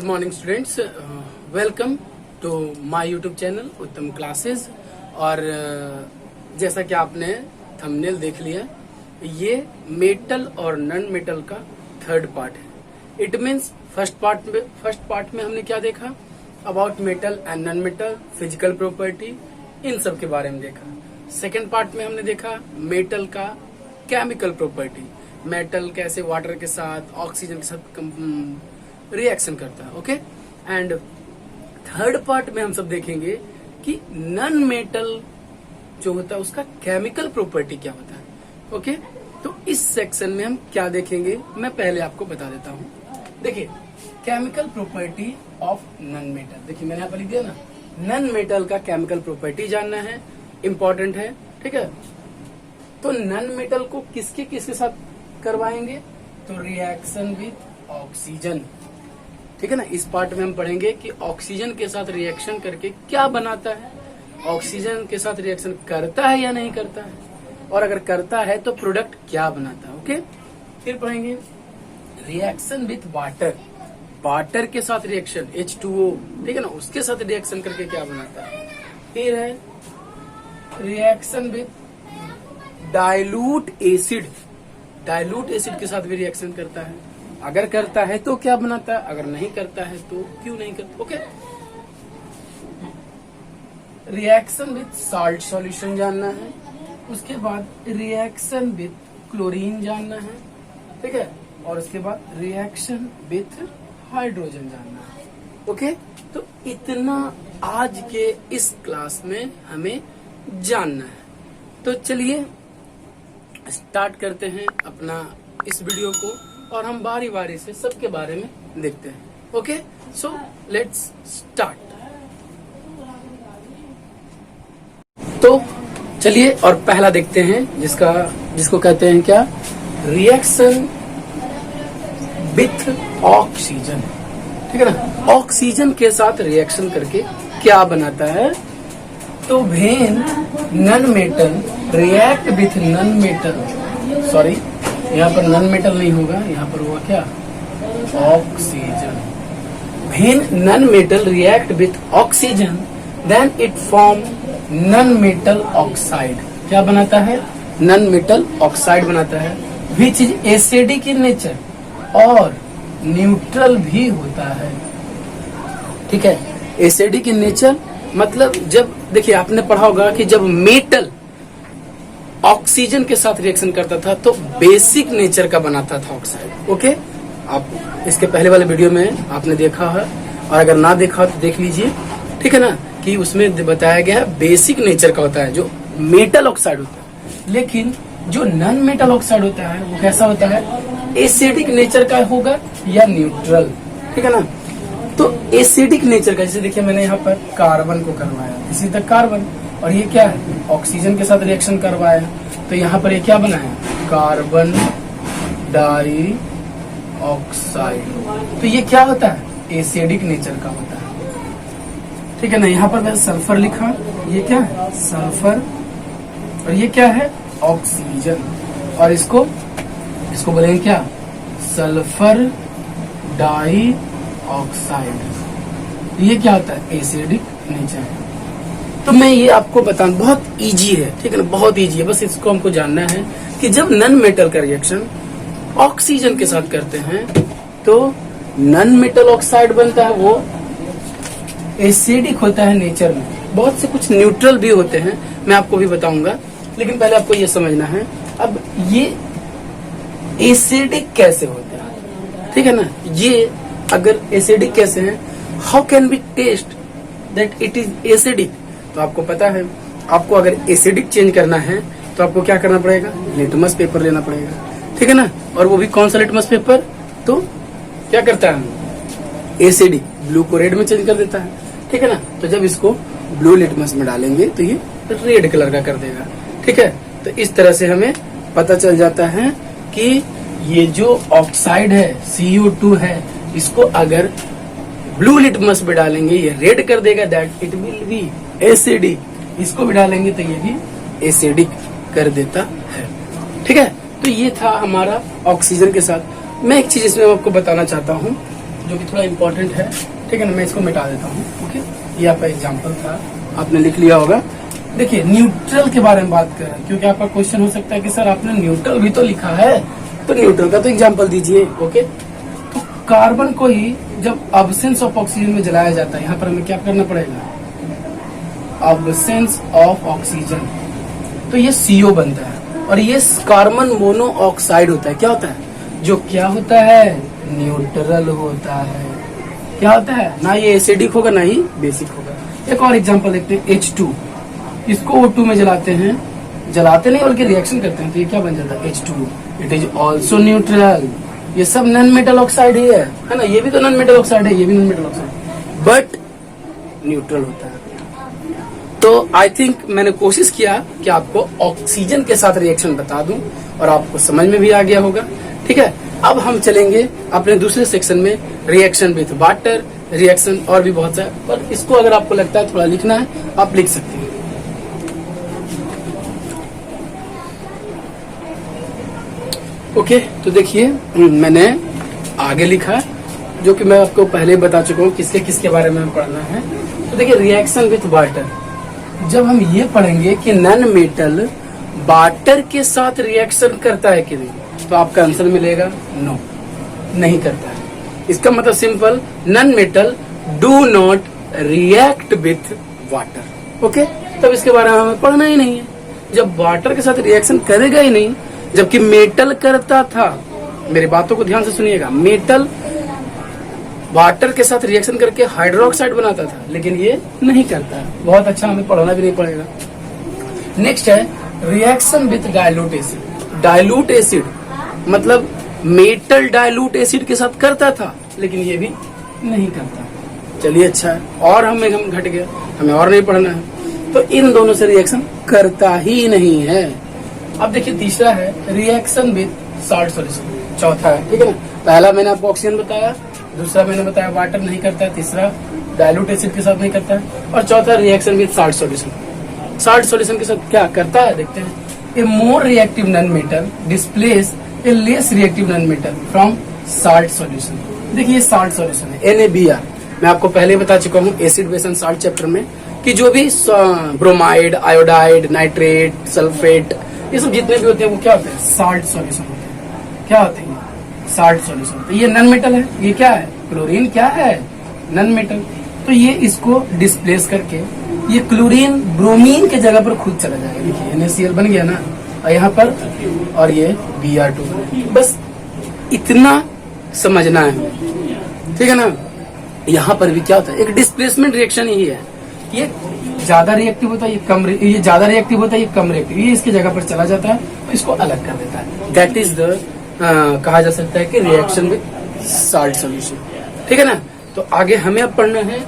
Morning students, welcome to my YouTube channel Uttam classes. और जैसा कि आपने थंबनेल देख लिया, ये मेटल और नॉन मेटल का थर्ड पार्ट है। इट मीन्स फर्स्ट पार्ट में हमने क्या देखा, about metal and non metal, physical property, इन सब के बारे में देखा। सेकेंड पार्ट में हमने देखा मेटल का केमिकल प्रॉपर्टी, मेटल कैसे वाटर के साथ, ऑक्सीजन के साथ रिएक्शन करता है। ओके, एंड थर्ड पार्ट में हम सब देखेंगे कि नॉन मेटल जो होता है उसका केमिकल प्रॉपर्टी क्या होता है। ओके, तो इस सेक्शन में हम क्या देखेंगे मैं पहले आपको बता देता हूँ। देखिए, chemical property of non metal. देखिए मैंने यहाँ पर लिख दिया ना, नॉन मेटल का केमिकल प्रॉपर्टी जानना है, इंपॉर्टेंट है। ठीक है, तो नॉन मेटल को किसके साथ करवाएंगे, तो रिएक्शन विथ ऑक्सीजन। ठीक है ना, इस पार्ट में हम पढ़ेंगे कि ऑक्सीजन के साथ रिएक्शन करके क्या बनाता है, ऑक्सीजन के साथ रिएक्शन करता है या नहीं करता है, और अगर करता है तो प्रोडक्ट क्या बनाता है। ओके, फिर पढ़ेंगे रिएक्शन विथ वाटर, वाटर के साथ रिएक्शन H2O, ठीक है ना, उसके साथ रिएक्शन करके क्या बनाता है। फिर है reaction with dilute acid, dilute acid के साथ भी रिएक्शन करता है, अगर करता है तो क्या बनाता है, अगर नहीं करता है तो क्यों नहीं करता। Okay, reaction with salt solution जानना है, उसके बाद रिएक्शन विथ क्लोरीन जानना है, ठीक है, और उसके बाद रिएक्शन विथ हाइड्रोजन जानना है। ओके, तो इतना आज के इस क्लास में हमें जानना है। तो चलिए स्टार्ट करते हैं अपना इस वीडियो को, और हम बारी बारी से सबके बारे में देखते हैं। Okay, so let's start. तो चलिए और पहला देखते हैं जिसको कहते हैं क्या, रिएक्शन विथ ऑक्सीजन। ठीक है ना, ऑक्सीजन के साथ रिएक्शन करके क्या बनाता है, तो when non metal react with non metal, sorry यहाँ पर नॉन मेटल नहीं होगा, यहाँ पर हुआ क्या, oxygen. When non metal react with oxygen then it form non metal oxide. क्या बनाता है, नॉन मेटल ऑक्साइड बनाता है, which is acidic in nature और न्यूट्रल भी होता है। ठीक है, एसिडिक इन नेचर मतलब जब, देखिए आपने पढ़ा होगा कि जब मेटल ऑक्सीजन के साथ रिएक्शन करता था तो बेसिक नेचर का बनाता था ऑक्साइड। ओके, आप इसके पहले वाले वीडियो में आपने देखा है, और अगर ना देखा तो देख लीजिए। ठीक है ना, कि उसमें बताया गया है बेसिक नेचर का होता है जो मेटल ऑक्साइड होता है, लेकिन जो नॉन मेटल ऑक्साइड होता है वो कैसा होता है, एसिडिक नेचर का होगा या न्यूट्रल। ठीक है ना, तो एसिडिक नेचर का, जैसे देखिए मैंने यहाँ पर कार्बन को करवाया, इसी तक कार्बन, और ये क्या है, ऑक्सीजन के साथ रिएक्शन करवाया, तो यहाँ पर ये क्या बना है, कार्बन डाई ऑक्साइड। तो ये क्या होता है, एसिडिक नेचर का होता है। ठीक है ना, यहाँ पर मैंने सल्फर लिखा, ये क्या है, सल्फर, और ये क्या है, ऑक्सीजन, और इसको बोलेंगे क्या, सल्फर डाई ऑक्साइड। ये क्या होता है, एसिडिक नेचर। तो मैं ये आपको बताऊं, बहुत इजी है। ठीक है ना, बहुत इजी है, बस इसको हमको जानना है कि जब नॉन मेटल का रिएक्शन ऑक्सीजन के साथ करते हैं तो नॉन मेटल ऑक्साइड बनता है, वो एसिडिक होता है नेचर में। बहुत से कुछ न्यूट्रल भी होते हैं, मैं आपको भी बताऊंगा, लेकिन पहले आपको ये समझना है। अब ये एसिडिक कैसे होता है, ठीक है ना, ये अगर एसिडिक कैसे है, how can be test that it is acidic. तो आपको पता है, आपको अगर एसिडिक चेंज करना है तो आपको क्या करना पड़ेगा, लिटमस पेपर लेना पड़ेगा। ठीक है ना, और वो भी कौन सा लिटमस पेपर, तो क्या करता है, एसिडिक ब्लू को रेड में चेंज कर देता है। ठीक है ना, तो जब इसको ब्लू लिटमस में डालेंगे तो ये रेड कलर का कर देगा। ठीक है, तो इस तरह से हमें पता चल जाता है कि ये जो ऑक्साइड है, CO2 है, इसको अगर ब्लू लिटमस में डालेंगे ये रेड कर देगा, that it will be acidic. इसको भी डालेंगे तो ये भी एसिडिक कर देता है। ठीक है, तो ये था हमारा ऑक्सीजन के साथ। मैं एक चीज इसमें आपको बताना चाहता हूँ जो कि थोड़ा इंपॉर्टेंट है, ठीक है ना, मैं इसको मिटा देता हूँ। ओके, ये आपका एग्जाम्पल था, आपने लिख लिया होगा। देखिए न्यूट्रल के बारे में बात करें, क्योंकि आपका क्वेश्चन हो सकता है कि सर आपने न्यूट्रल भी तो लिखा है, तो न्यूट्रल का तो एग्जाम्पल दीजिए। ओके, तो कार्बन को ही जब अब्सेंस ऑफ ऑक्सीजन में जलाया जाता है, यहाँ पर हमें क्या करना पड़ेगा, अब्सेंस ऑफ ऑक्सीजन, तो ये CO बनता है और ये कार्बन मोनोऑक्साइड होता है। क्या होता है, जो क्या होता है, न्यूट्रल होता है। क्या होता है, ना ये एसिडिक होगा ना ही बेसिक होगा। एक और एग्जांपल देखते हैं, H2, इसको O2 में जलाते हैं, जलाते नहीं बल्कि रिएक्शन करते हैं, तो ये क्या बन जाता है, H2, it is also neutral. ये सब नॉन मेटल ऑक्साइड ही है ना, ये भी तो नॉन मेटल ऑक्साइड है, ये भी non metal oxide, but neutral होता है। तो आई थिंक मैंने कोशिश किया कि आपको ऑक्सीजन के साथ रिएक्शन बता दूं और आपको समझ में भी आ गया होगा। ठीक है, अब हम चलेंगे अपने दूसरे सेक्शन में, रिएक्शन विथ वाटर, रिएक्शन और भी बहुत सारे, पर इसको अगर आपको लगता है थोड़ा लिखना है, आप लिख सकते हैं। ओके, तो देखिए मैंने आगे लिखा, जो कि मैं आपको पहले बता चुका हूँ किसके किसके बारे में पढ़ना है। तो देखिए रिएक्शन विथ वाटर, जब हम ये पढ़ेंगे कि नॉन मेटल वाटर के साथ रिएक्शन करता है कि नहीं, तो आपका आंसर मिलेगा नो, नहीं करता है। इसका मतलब simple, non metal do not react with water. Okay, तब इसके बारे में हमें पढ़ना ही नहीं है, जब वाटर के साथ रिएक्शन करेगा ही नहीं, जबकि मेटल करता था। मेरी बातों को ध्यान से सुनिएगा, मेटल वाटर के साथ रिएक्शन करके हाइड्रोक्साइड बनाता था, लेकिन ये नहीं करता है। बहुत अच्छा, हमें पढ़ना भी नहीं पड़ेगा। नेक्स्ट है reaction with dilute acid. Dilute acid मतलब मेटल डाइल्यूट एसिड के साथ करता था, लेकिन ये भी नहीं करता। चलिए अच्छा है, और हम घट गया, हमें और नहीं पढ़ना है। तो इन दोनों से रिएक्शन करता ही नहीं है। अब देखिए तीसरा है रिएक्शन विथ साल्ट सॉल्यूशन, चौथा है, ठीक है ना। पहला मैंने आपको ऑक्सीजन बताया, दूसरा मैंने बताया वाटर नहीं करता है, तीसरा डाइल्यूट एसिड के साथ नहीं करता है, और चौथा reaction with salt solution. Salt solution के साथ क्या करता है देखते हैं। A more reactive non metal displace a less reactive non metal from salt solution. देखिए साल्ट सॉल्यूशन है NaBr, मैं आपको पहले बता चुका हूँ acid base and salt chapter में कि जो भी ब्रोमाइड, आयोडाइड, नाइट्रेट, सल्फेट, ये सब जितने भी होते हैं वो क्या होते हैं, साल्ट सॉल्यूशन होते हैं। क्या होते हैं, साल्ट सॉल्यूशन। तो ये नॉन मेटल है, ये क्या है, क्लोरीन क्या है, नॉन मेटल। तो ये इसको डिस्प्लेस करके ये क्लोरीन ब्रोमीन के जगह पर खुद चला जाएगा। देखिए NaCl बन गया ना, और यहाँ पर, और ये Br2। बस इतना समझना है, ठीक है ना। यहाँ पर भी क्या होता है, एक डिस्प्लेसमेंट रिएक्शन ही है। ये ज्यादा रिएक्टिव होता है, ये कम, ये ज्यादा रिएक्टिव होता है, ये कम रिएक्टिव, ये इसकी जगह पर चला जाता है, तो इसको अलग कर देता है। दैट इज द कहा जा सकता है कि रिएक्शन विद साल्ट सॉल्यूशन, ठीक है ना। तो आगे हमें अब पढ़ना है,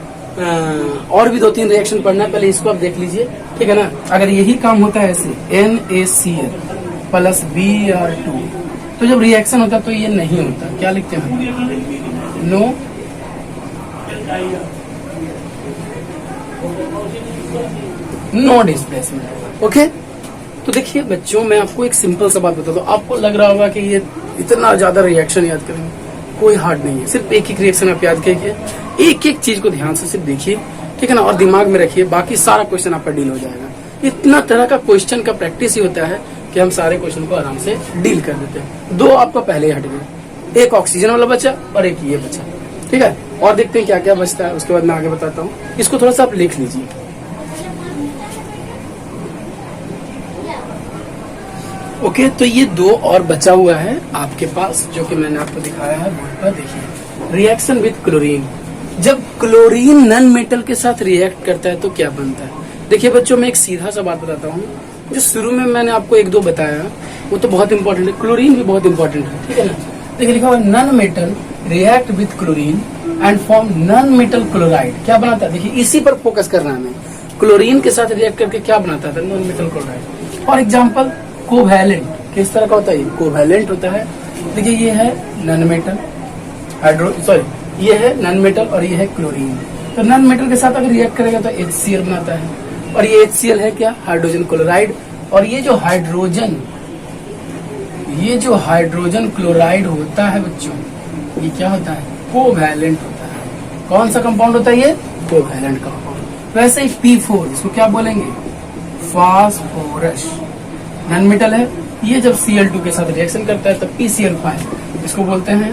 और भी 2-3 रिएक्शन पढ़ना है, पहले इसको आप देख लीजिए, ठीक है ना। अगर यही काम होता है ऐसे NaCl प्लस Br2, तो जब रिएक्शन होता है तो ये नहीं होता। क्या लिखते हैं, नो नो डिस्प्लेसमेंट। ओके, तो देखिए बच्चों, मैं आपको एक सिंपल सा बात बता दूं। आपको लग रहा होगा कि ये इतना ज्यादा रिएक्शन याद करेंगे, कोई हार्ड नहीं है। सिर्फ एक एक रिएक्शन आप याद कीजिए, एक एक चीज को ध्यान से सिर्फ देखिए, ठीक है ना, और दिमाग में रखिए, बाकी सारा क्वेश्चन आपका डील हो जाएगा। इतना तरह का क्वेश्चन का प्रैक्टिस ही होता है कि हम सारे क्वेश्चन को आराम से डील कर देते हैं। 2 आपका पहले ही हट गए, एक ऑक्सीजन वाला बचा और एक ये बचा, ठीक है। और देखते हैं क्या क्या बचता है, उसके बाद मैं आगे बताता हूँ। इसको थोड़ा सा आप लिख लीजिए। ओके, तो ये 2 और बचा हुआ है आपके पास, जो कि मैंने आपको दिखाया है बोर्ड पर। देखिए रिएक्शन विथ क्लोरीन, जब क्लोरीन नॉन मेटल के साथ रिएक्ट करता है तो क्या बनता है। देखिए बच्चों, मैं एक सीधा सा बात बताता हूँ, जो शुरू में मैंने आपको 1-2 बताया वो तो बहुत इंपॉर्टेंट है, क्लोरीन भी बहुत इंपॉर्टेंट है, ठीक है ना। देखिए लिखा हुआ non metal react with chlorine and form non metal chloride. क्या बनाता है, देखिए इसी पर फोकस करना है हमें। क्लोरीन के साथ रिएक्ट करके क्या बनाता था, non metal chloride. For example covalent, किस तरह का होता है, कोवैलेंट होता है। देखिए ये है नॉन मेटल, ये है नॉन मेटल और ये है क्लोरीन। तो नॉन मेटल के साथ अगर रिएक्ट करेगा तो HCl बनाता है, और ये HCl है क्या, हाइड्रोजन क्लोराइड। और ये जो हाइड्रोजन क्लोराइड होता है बच्चों, ये क्या होता है, कोवैलेंट होता है। कौन सा कंपाउंड होता है ये? Covalent compound. वैसे ही P4 इसको क्या बोलेंगे? फास्फोरस। नॉन मेटल है, ये जब Cl2 के साथ रिएक्शन करता है तब PCl5 इसको बोलते हैं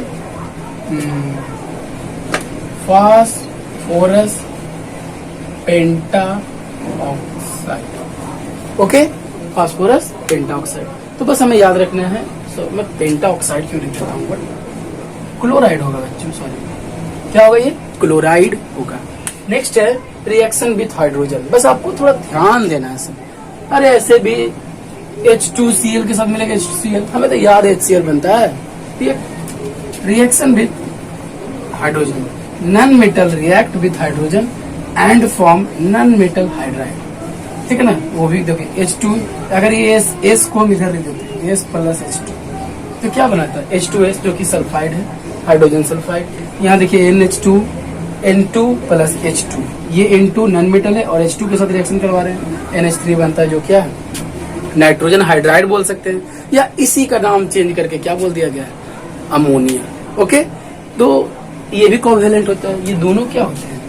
फास्फोरस पेंटा ऑक्साइड। ओके, फास्फोरस पेंटा ऑक्साइड। तो बस हमें याद रखना है। मैं पेंटा ऑक्साइड क्यों लिख रहा हूँ, बट क्लोराइड होगा बच्चों, सॉरी क्या होगा ये? क्लोराइड होगा। नेक्स्ट है रिएक्शन विथ हाइड्रोजन। बस आपको थोड़ा ध्यान देना है सर। अरे ऐसे भी H2Cl के साथ मिलेगा HCl, हमें तो याद HCl बनता है। Reaction with hydrogen, non metal react with hydrogen and form non metal hydride. ठीक है ना, वो भी देखिए H2, अगर ये S को हम इधर लिख देते हैं S प्लस H2 तो क्या बनाता है? H2S जो कि सल्फाइड है, हाइड्रोजन सल्फाइड। यहाँ देखिए NH2 N2 प्लस H2, ये N2 नॉन मेटल है और H2 के साथ रिएक्शन करवा रहे हैं, NH3 बनता है जो क्या है? नाइट्रोजन हाइड्राइड बोल सकते हैं, या इसी का नाम चेंज करके क्या बोल दिया गया है? अमोनिया। ओके, तो ये भी कोवैलेंट होता है। ये दोनों क्या होते हैं?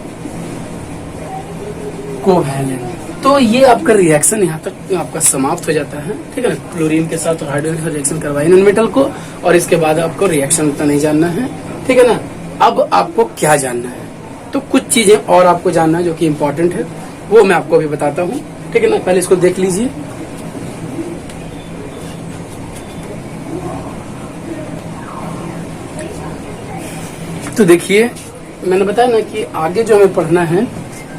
कोवैलेंट। तो ये आपका रिएक्शन यहाँ तक आपका समाप्त हो जाता है। ठीक है ना, क्लोरीन के साथ और हाइड्रोजन का रिएक्शन करवाई नॉन मेटल को, और इसके बाद आपको रिएक्शन उतना नहीं जानना है। ठीक है ना, अब आपको क्या जानना है? तो कुछ चीजें और आपको जानना है जो कि इम्पोर्टेंट है, वो मैं आपको अभी बताता हूँ। ठीक है ना, पहले इसको देख लीजिए। तो देखिए, मैंने बताया ना कि आगे जो हमें पढ़ना है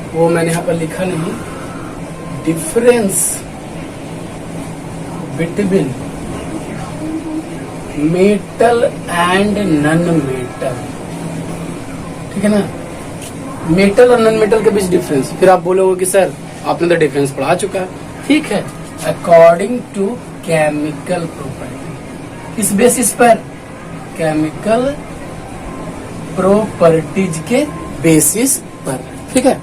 वो मैंने यहाँ पर लिखा नहीं, difference between metal and non metal. ठीक है ना, मेटल और नॉन मेटल के बीच डिफरेंस। फिर आप बोलोगे कि सर आपने तो डिफरेंस पढ़ा चुका है। ठीक है, अकॉर्डिंग टू केमिकल प्रॉपर्टी, इस बेसिस पर, केमिकल प्रॉपर्टीज के बेसिस पर। ठीक है,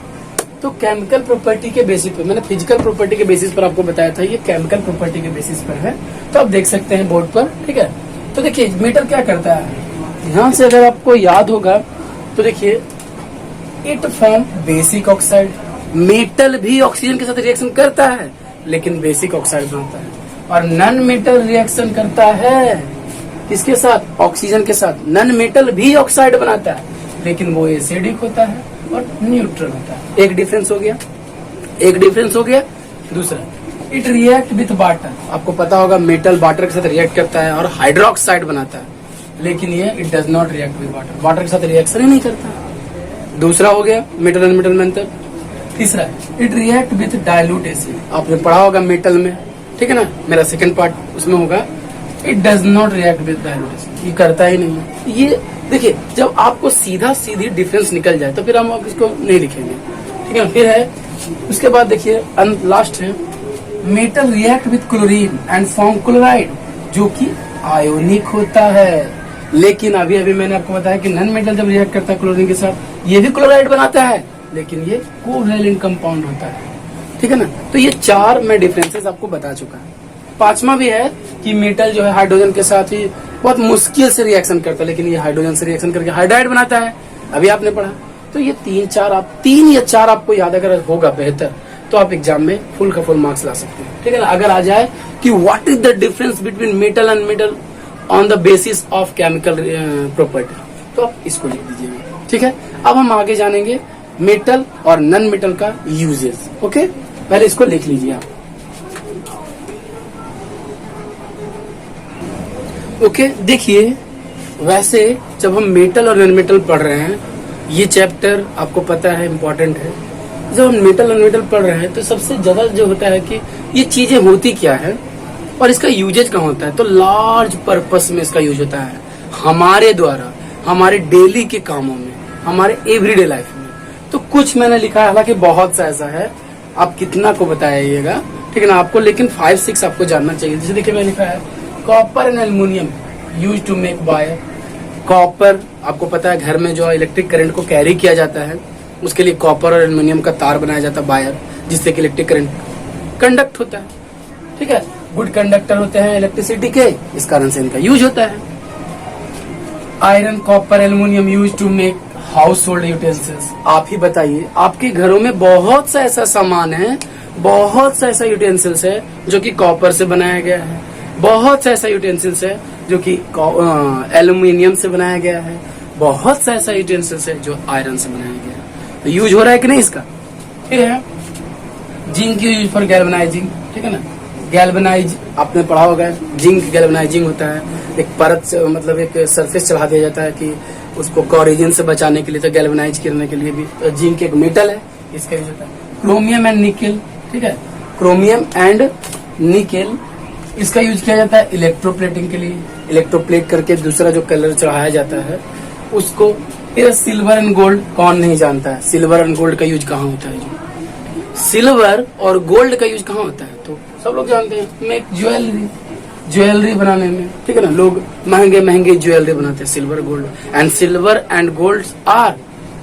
तो केमिकल प्रॉपर्टी के बेसिस पर, मैंने फिजिकल प्रॉपर्टी के बेसिस पर आपको बताया था, ये केमिकल प्रॉपर्टी के बेसिस पर है। तो आप देख सकते हैं बोर्ड पर। ठीक है, तो देखिए मेटल क्या करता है, ध्यान से अगर आपको याद होगा तो देखिए, it form basic oxide. Metal भी ऑक्सीजन के साथ रिएक्शन करता है लेकिन बेसिक ऑक्साइड बनता है, और नॉन मेटल रिएक्शन करता है किसके साथ? ऑक्सीजन के साथ। नॉन मेटल भी ऑक्साइड बनाता है लेकिन वो एसिडिक होता है और न्यूट्रल होता है। एक डिफरेंस हो गया, एक डिफरेंस हो गया। दूसरा, इट रिएक्ट विथ वाटर। आपको पता होगा मेटल वाटर के साथ रिएक्ट करता है और हाइड्रोक्साइड बनाता है, लेकिन ये it does not react with water, water के साथ रिएक्शन ही नहीं करता। दूसरा हो गया मेटल एंड मेटल में अंतर। तीसरा, it react with dilute acid. आपने पढ़ा होगा मेटल में, ठीक है ना, मेरा सेकंड पार्ट उसमें होगा, it does not react with dilute acid, ये करता ही नहीं है। ये देखिए, जब आपको सीधा सीधी डिफरेंस निकल जाए तो फिर हम इसको नहीं लिखेंगे। ठीक है, फिर है उसके बाद देखिए लास्ट है, metal react with chlorine and form chloride, जो कि आयोनिक होता है। लेकिन अभी अभी मैंने आपको बताया कि नॉन मेटल जब रिएक्ट करता है क्लोरीन के साथ, ये भी क्लोराइड बनाता है लेकिन ये कोवैलेंट कंपाउंड होता है। ठीक है ना, तो ये चार मैं डिफरेंसेस आपको बता चुका है। पांचवा भी है कि मेटल जो है हाइड्रोजन के साथ ही बहुत मुश्किल से रिएक्शन करता है, लेकिन ये हाइड्रोजन से रिएक्शन करके हाइड्राइड बनाता है, अभी आपने पढ़ा। तो ये तीन या चार आपको याद अगर होगा बेहतर, तो आप एग्जाम में फुल का फुल मार्क्स ला सकते हैं। ठीक है ना, अगर आ जाए कि what is the difference between metal and metal on the basis of chemical property, तो आप इसको लिख दीजिएगा। ठीक है, अब हम आगे जानेंगे मेटल और नॉन मेटल का यूजेस। ओके, पहले इसको लिख लीजिए आप। ओके, देखिए वैसे जब हम मेटल और नॉन मेटल पढ़ रहे हैं, ये चैप्टर आपको पता है इम्पोर्टेंट है। जब हम मेटल और नॉन मेटल पढ़ रहे हैं तो सबसे ज्यादा जो होता है कि ये चीजें होती क्या है और इसका यूजेज कहाँ होता है। तो लार्ज पर्पस में इसका यूज होता है हमारे द्वारा, हमारे डेली के कामों में, हमारे एवरीडे लाइफ में। तो कुछ मैंने लिखा है, हालांकि बहुत सा ऐसा है, आप कितना को बताइएगा। ठीक है ना, आपको लेकिन 5-6 आपको जानना चाहिए। जैसे देखिए मैंने लिखा है, copper and aluminium use to make wire. Copper आपको पता है घर में जो इलेक्ट्रिक करंट को कैरी किया जाता है, उसके लिए कॉपर और एल्यूमिनियम का तार बनाया जाता है, वायर, जिससे कि इलेक्ट्रिक करंट कंडक्ट होता है। ठीक है, गुड कंडक्टर होते हैं इलेक्ट्रिसिटी के, इस कारण से इनका यूज होता है। Iron copper aluminium use to make household utensils. आप ही बताइए, आपके घरों में बहुत सा ऐसा सामान है, बहुत सा ऐसा यूटेंसिल्स है जो कि कॉपर से बनाया गया है, बहुत सा ऐसा यूटेंसिल्स है जो कि एल्यूमिनियम से बनाया गया है, बहुत सा ऐसा यूटेंसिल्स है जो आयरन से बनाया गया है। तो यूज हो रहा है कि नहीं इसका। फिर है जिंक की यूज फॉर गैल्वेनाइजिंग, ठीक है ना। गैल्वेनाइज आपने पढ़ा होगा, जिंक गैल्वेनाइजिंग होता है, एक परत मतलब एक सरफेस चढ़ा दिया जाता है कि उसको कॉरिजन से बचाने के लिए, तो गैल्वेनाइज करने के लिए भी। तो जिंक एक मेटल है, इसका यूज होता है। क्रोमियम एंड निकेल, ठीक है, क्रोमियम एंड निकेल, इसका यूज किया जाता है इलेक्ट्रोप्लेटिंग के लिए। इलेक्ट्रोप्लेट करके दूसरा जो कलर चढ़ाया जाता है उसको। फिर सिल्वर एंड गोल्ड, कौन नहीं जानता है सिल्वर एंड गोल्ड का यूज कहाँ होता है। जो सिल्वर और गोल्ड का यूज कहाँ होता है तो सब लोग जानते हैं, मेक ज्वेलरी बनाने में, ठीक है ना। लोग महंगे महंगे ज्वेलरी बनाते हैं, silver gold, and silver and gold are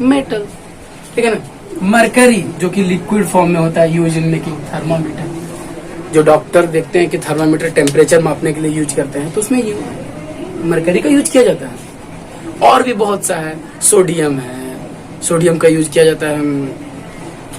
metal, ठीक है ना। मरकरी जो कि लिक्विड फॉर्म में होता है, यूज इन मेकिंग थर्मामीटर। जो डॉक्टर देखते हैं कि थर्मामीटर टेम्परेचर मापने के लिए यूज करते हैं, तो उसमें मरकरी का यूज किया जाता है। और भी बहुत सा है, सोडियम है, सोडियम का यूज किया जाता है,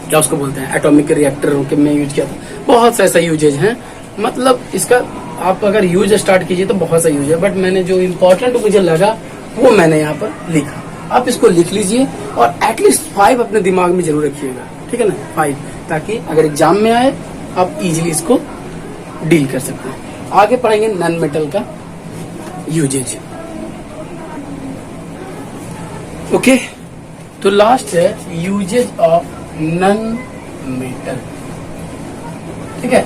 क्या उसको बोलते हैं, एटॉमिक रिएक्टर में यूज किया था। बहुत सा ऐसा यूजेज है, मतलब इसका आप अगर यूज स्टार्ट कीजिए तो बहुत सा यूज है, बट मैंने जो इम्पोर्टेंट मुझे लगा वो मैंने यहाँ पर लिखा। आप इसको लिख लीजिए और एटलीस्ट 5 अपने दिमाग में जरूर रखिएगा, ठीक है ना, 5, ताकि अगर एग्जाम में आए आप इजीली इसको डील कर सकते हैं। आगे पढ़ेंगे नॉन मेटल का यूजेज। ओके, तो लास्ट है यूजेज ऑफ नॉन मेटल, ठीक है।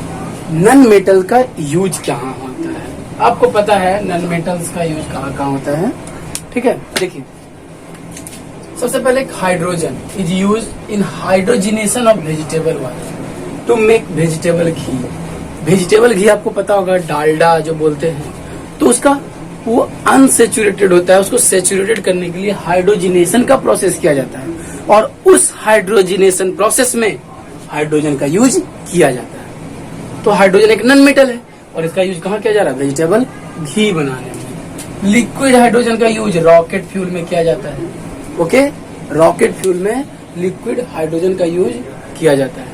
नॉन मेटल का यूज कहाँ होता है, आपको पता है नॉन मेटल्स का यूज कहाँ कहाँ होता है, ठीक है। देखिए, सबसे पहले hydrogen is use in hydrogenation of vegetable oil to make vegetable ghee. Vegetable ghee आपको पता होगा, डालडा जो बोलते हैं, तो उसका वो अनसेचुरेटेड होता है, उसको सेचुरेटेड करने के लिए हाइड्रोजिनेशन का प्रोसेस किया जाता है, और उस हाइड्रोजिनेशन प्रोसेस में हाइड्रोजन का यूज किया जाता है। तो हाइड्रोजन एक नॉन मेटल है और इसका यूज कहाँ किया जा रहा है, वेजिटेबल घी बनाने में। लिक्विड हाइड्रोजन का यूज रॉकेट फ्यूल में किया जाता है, ओके, रॉकेट फ्यूल में लिक्विड हाइड्रोजन का यूज किया जाता है,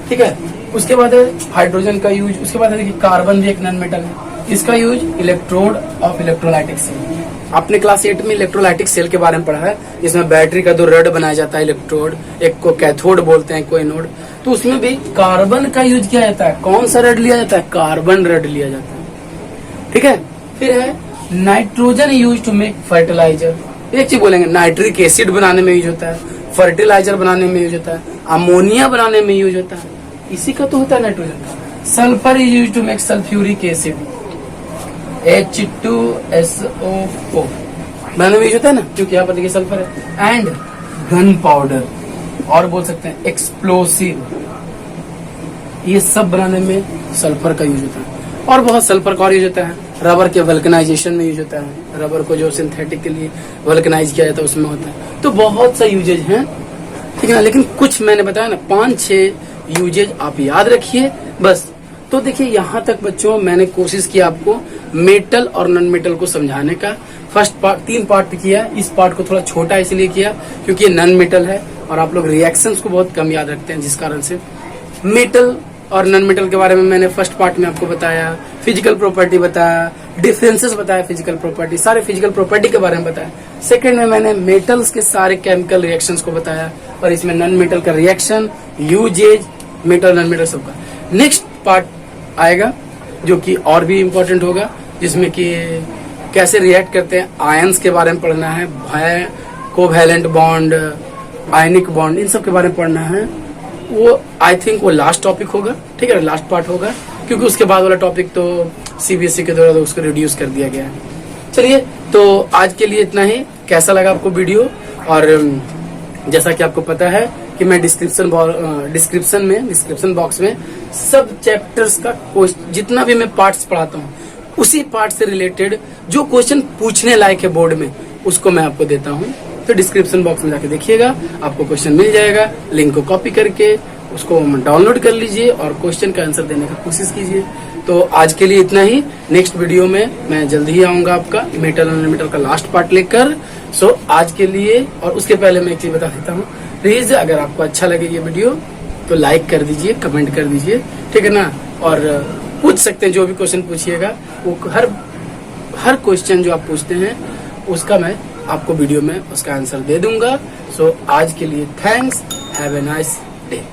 ठीक है। उसके बाद हाइड्रोजन का यूज, उसके बाद देखिए कार्बन भी एक नॉन मेटल है, इसका use electrode of electrolytic cell. आपने क्लास 8 में इलेक्ट्रोलाइटिक सेल के बारे में पढ़ा है, जिसमें बैटरी का 2 रड बनाया जाता है, इलेक्ट्रोड, एक को कैथोड बोलते हैं, कोई एनोड, तो उसमें भी कार्बन का यूज किया जाता है। कौन सा रड लिया जाता है, कार्बन रड लिया जाता है, ठीक है। फिर है nitrogen use to make fertiliser. एक चीज बोलेंगे, नाइट्रिक एसिड बनाने में यूज होता है, फर्टिलाइजर बनाने में यूज होता है, अमोनिया बनाने में यूज होता है, इसी का तो होता है नाइट्रोजन का। Sulphur is use to make sulphuric acid, H2SO4 बनाने में यूज होता है ना, क्योंकि यहाँ पर देखिए सल्फर है। एंड गन पाउडर, और बोल सकते हैं एक्सप्लोसिव, ये सब बनाने में सल्फर का यूज होता है। और बहुत सल्फर का और यूज होता है, रबर के वल्कनाइजेशन में यूज होता है, रबर को जो सिंथेटिक के लिए वल्कनाइज किया जाता है उसमें होता है। तो बहुत सा यूजेज हैं, ठीक है ना, लेकिन कुछ मैंने बताया ना, 5-6 यूजेज आप याद रखिए बस। तो देखिए, यहाँ तक बच्चों मैंने कोशिश की आपको मेटल और नॉन मेटल को समझाने का। फर्स्ट पार्ट 3 पार्ट किया, इस पार्ट को थोड़ा छोटा इसलिए किया क्योंकि ये नॉन मेटल है और आप लोग रिएक्शंस को बहुत कम याद रखते हैं, जिस कारण से मेटल और नॉन मेटल के बारे में मैंने फर्स्ट पार्ट में आपको बताया, फिजिकल प्रॉपर्टी बताया, डिफरेंसेस बताया, फिजिकल प्रॉपर्टी, सारे फिजिकल प्रॉपर्टी के बारे में बताया। सेकंड में मैंने मेटल्स के सारे केमिकल रिएक्शंस को बताया, और इसमें नॉन मेटल का reaction, uses, metal non metal सबका। नेक्स्ट पार्ट आएगा जो कि और भी इम्पोर्टेंट होगा, जिसमें कि कैसे रिएक्ट करते हैं, आयंस के बारे में पढ़ना है, कोवैलेंट बॉन्ड, आयनिक बॉन्ड, इन सब के बारे में पढ़ना है। वो आई थिंक वो लास्ट टॉपिक होगा, ठीक है, लास्ट पार्ट होगा, क्योंकि उसके बाद वाला टॉपिक तो सीबीएसई के द्वारा उसको रिड्यूस कर दिया गया है। चलिए, तो आज के लिए इतना ही। कैसा लगा आपको वीडियो, और जैसा कि आपको पता है कि मैं डिस्क्रिप्शन बॉक्स में सब चैप्टर्स का जितना भी मैं पार्ट्स पढ़ाता हूँ, उसी पार्ट से रिलेटेड जो क्वेश्चन पूछने लायक है बोर्ड में, उसको मैं आपको देता हूँ। तो डिस्क्रिप्शन बॉक्स में जाके देखिएगा, आपको क्वेश्चन मिल जाएगा, लिंक को कॉपी करके उसको डाउनलोड कर लीजिए और क्वेश्चन का आंसर देने की कोशिश कीजिए। तो आज के लिए इतना ही। नेक्स्ट वीडियो में मैं जल्दी ही आऊंगा आपका मेटल नैनोमीटर का लास्ट पार्ट लेकर। सो आज के लिए, और उसके पहले मैं एक चीज बता देता हूँ, प्लीज अगर आपको अच्छा लगे ये वीडियो तो लाइक कर दीजिए, कमेंट कर दीजिए, ठीक है ना। और पूछ सकते हैं, जो भी क्वेश्चन पूछिएगा वो हर क्वेश्चन जो आप पूछते हैं उसका मैं आपको वीडियो में उसका आंसर दे दूंगा। सो आज के लिए thanks, have a nice day.